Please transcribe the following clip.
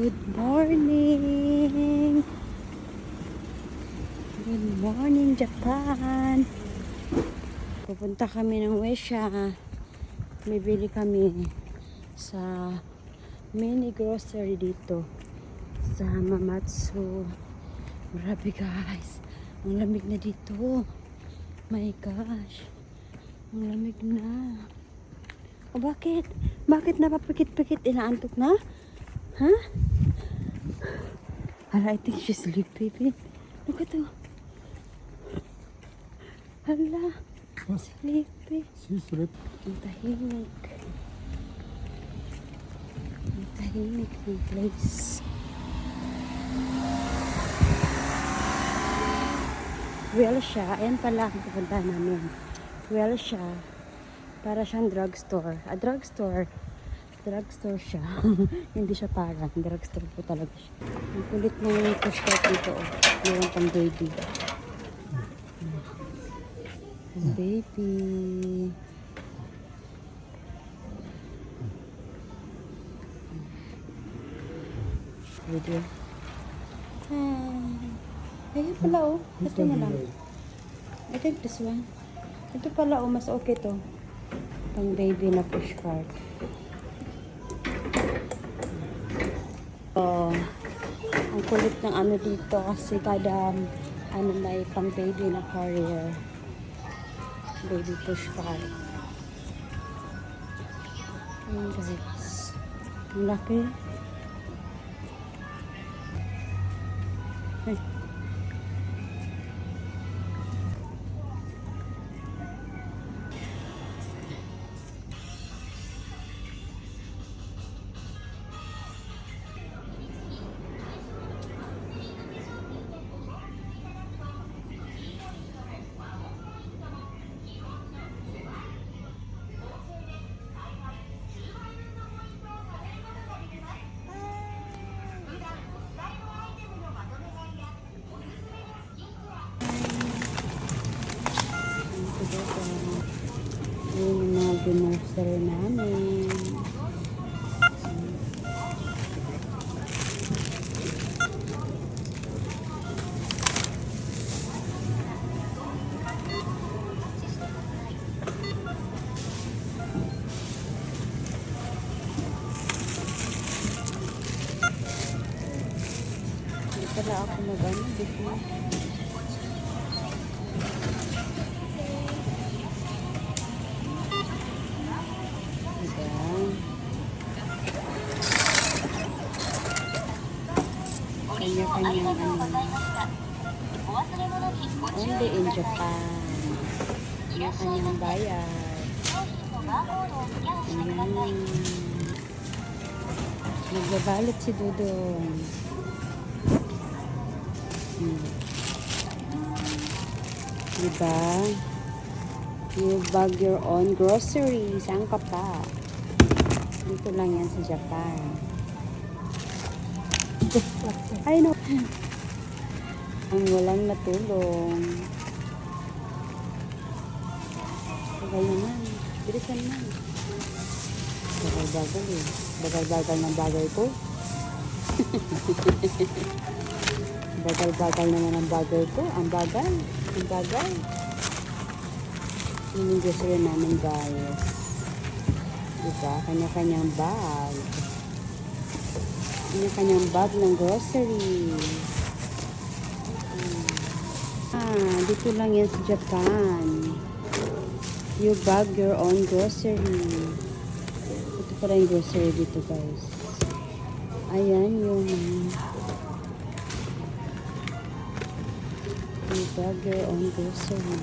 Good morning! Good morning, Japan! Pupunta kami ng Wesha. Bibili kami sa mini grocery dito sa Hamamatsu. Grabe guys, ang lamig na dito. My gosh, ang lamig na. O bakit? Bakit napapikit-pikit? Inaantok na? Ha? Hala, I think she's sleepy. Look at her. Hala, sleepy. She's sleep. Ang tahimik. Ang tahimik ng place. Well siya. Ayan pala ang pupunta namin. Well siya. Para siyang drugstore. Drugstore siya. Hindi siya parang. Drugstore po talaga siya. Ang kulit mo yung push-cart dito. Oh. Meron pang baby. Baby. Video. Ayun pala oh. Ito na lang. I think this one. Ito pala oh. Mas okay to. Pang baby na pushcart. Ang kulit ng ano dito kasi kada ano may pang baby na carrier. Baby pushcart. Ayan guys. Ang laki. Ay. Ayun yung mga ginostero namin. Hindi pala ako mag-ano dito. Kanya-kanyang only in Japan. Kanya-kanyang bayad. Ayan. Nagbabalot si Dudong. Diba? You bag your own groceries. Saan ka pa? Dito lang yan sa Japan. I know. Ang walang natulong. Bagay naman. Bilisan naman. Bagal-bagal eh. Bagal-bagal ng bagay ko. Bagal-bagal naman ang bagay ko. Ang bagal. Ang bagal. Yun yung gusto rin namin guys. Diba? Kanya-kanyang bag. Kanya-kanyang bag ng grocery. Dito lang yan sa Japan. You bag your own grocery. Ito pala yung grocery dito guys. Ayan yung you bag your own grocery.